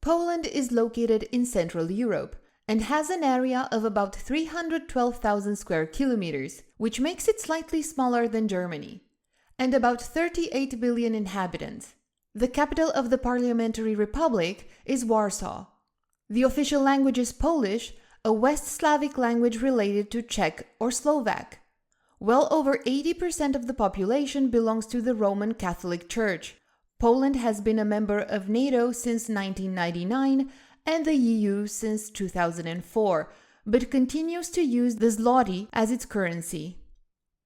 Poland is located in Central Europe and has an area of about 312,000 square kilometers, which makes it slightly smaller than Germany, and about 38 billion inhabitants. The capital of the parliamentary republic is Warsaw. The official language is Polish, a West Slavic language related to Czech or Slovak. Well over 80% of the population belongs to the Roman Catholic Church. Poland has been a member of NATO since 1999 and the EU since 2004, but continues to use the zloty as its currency.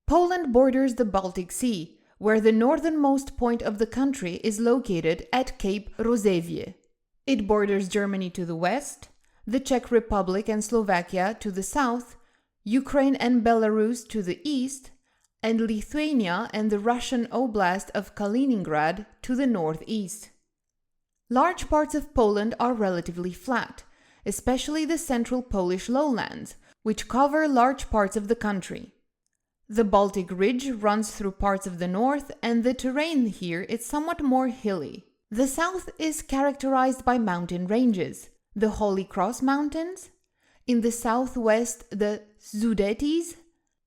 Poland borders the Baltic Sea, where the northernmost point of the country is located at Cape Rozewie. It borders Germany to the west, the Czech Republic and Slovakia to the south, Ukraine and Belarus to the east, and Lithuania and the Russian Oblast of Kaliningrad to the northeast. Large parts of Poland are relatively flat, especially the central Polish lowlands, which cover large parts of the country. The Baltic Ridge runs through parts of the north, and the terrain here is somewhat more hilly. The south is characterized by mountain ranges, the Holy Cross Mountains, in the southwest the Sudetys,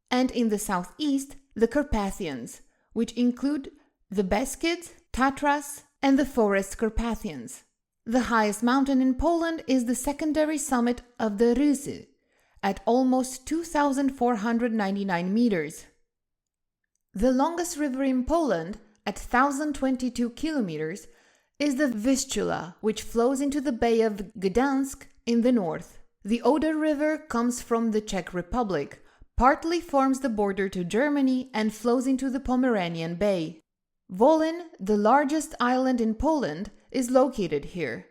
and in the southeast the Carpathians, which include the Beskids, Tatras, and the Forest Carpathians. The highest mountain in Poland is the secondary summit of the Rysy, at almost 2,499 meters. The longest river in Poland, at 1,022 kilometers, is the Vistula, which flows into the Bay of Gdansk in the north. The Oder River comes from the Czech Republic, partly forms the border to Germany, and flows into the Pomeranian Bay. Wolin, the largest island in Poland, is located here.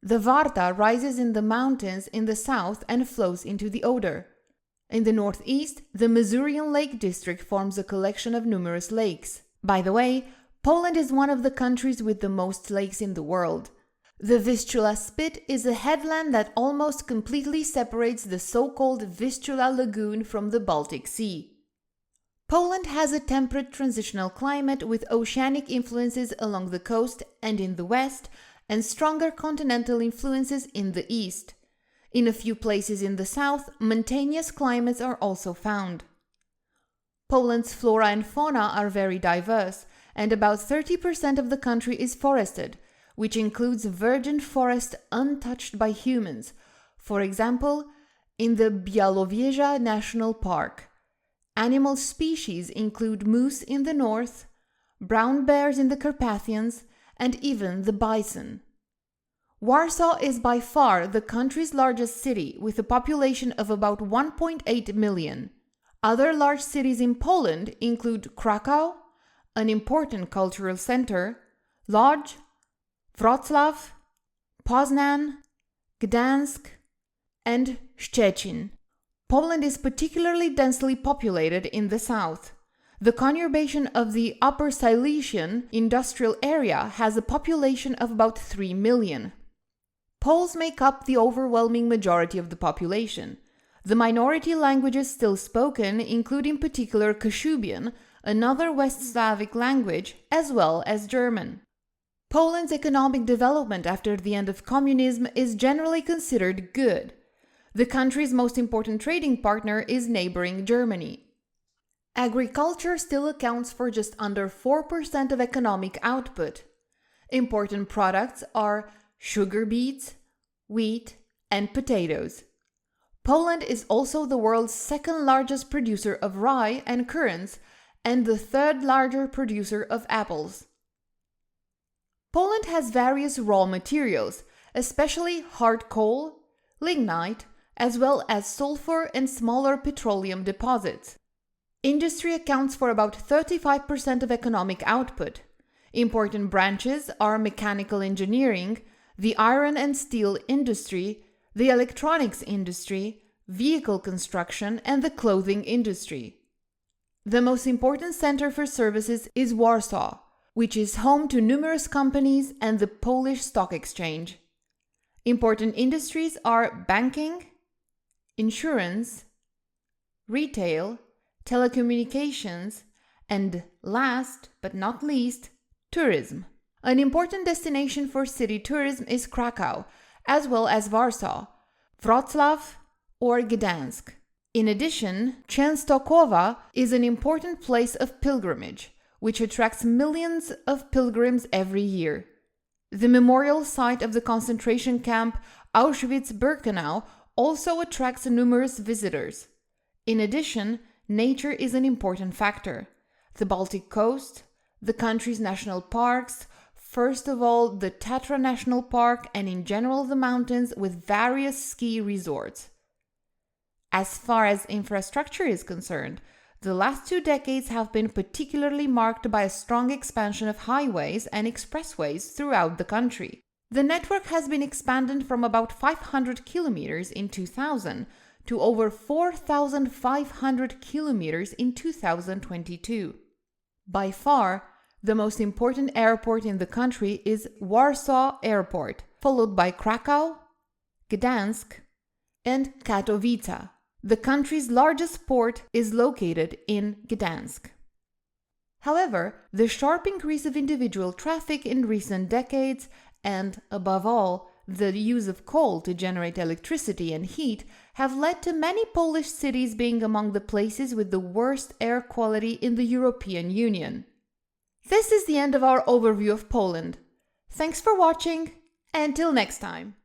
The Warta rises in the mountains in the south and flows into the Oder. In the northeast, the Masurian Lake District forms a collection of numerous lakes. By the way, Poland is one of the countries with the most lakes in the world. The Vistula Spit is a headland that almost completely separates the so-called Vistula Lagoon from the Baltic Sea. Poland has a temperate transitional climate with oceanic influences along the coast and in the west, and stronger continental influences in the east. In a few places in the south, mountainous climates are also found. Poland's flora and fauna are very diverse, and about 30% of the country is forested, which includes virgin forest untouched by humans, for example, in the Białowieża National Park. Animal species include moose in the north, brown bears in the Carpathians, and even the bison. Warsaw is by far the country's largest city, with a population of about 1.8 million. Other large cities in Poland include Krakow, an important cultural center, Lodz, Wrocław, Poznan, Gdansk, and Szczecin. Poland is particularly densely populated in the south. The conurbation of the Upper Silesian industrial area has a population of about 3 million. Poles make up the overwhelming majority of the population. The minority languages still spoken include in particular Kashubian, another West Slavic language, as well as German. Poland's economic development after the end of communism is generally considered good. The country's most important trading partner is neighboring Germany. Agriculture still accounts for just under 4% of economic output. Important products are sugar beets, wheat, and potatoes. Poland is also the world's second largest producer of rye and currants, and the third largest producer of apples. Poland has various raw materials, especially hard coal, lignite, as well as sulfur and smaller petroleum deposits. Industry accounts for about 35% of economic output. Important branches are mechanical engineering, the iron and steel industry, the electronics industry, vehicle construction, and the clothing industry. The most important center for services is Warsaw, which is home to numerous companies and the Polish Stock Exchange. Important industries are banking, insurance, retail, telecommunications, and last but not least, tourism. An important destination for city tourism is Krakow, as well as Warsaw, Wrocław, or Gdansk. In addition, Częstochowa is an important place of pilgrimage, which attracts millions of pilgrims every year. The memorial site of the concentration camp Auschwitz-Birkenau also attracts numerous visitors. In addition, nature is an important factor. The Baltic coast, the country's national parks, first of all the Tatra National Park, and in general the mountains with various ski resorts. As far as infrastructure is concerned, the last 2 decades have been particularly marked by a strong expansion of highways and expressways throughout the country. The network has been expanded from about 500 kilometers in 2000 to over 4,500 kilometers in 2022. By far, the most important airport in the country is Warsaw Airport, followed by Krakow, Gdansk, and Katowice. The country's largest port is located in Gdansk. However, the sharp increase of individual traffic in recent decades and, above all, the use of coal to generate electricity and heat have led to many Polish cities being among the places with the worst air quality in the European Union. This is the end of our overview of Poland. Thanks for watching, and till next time.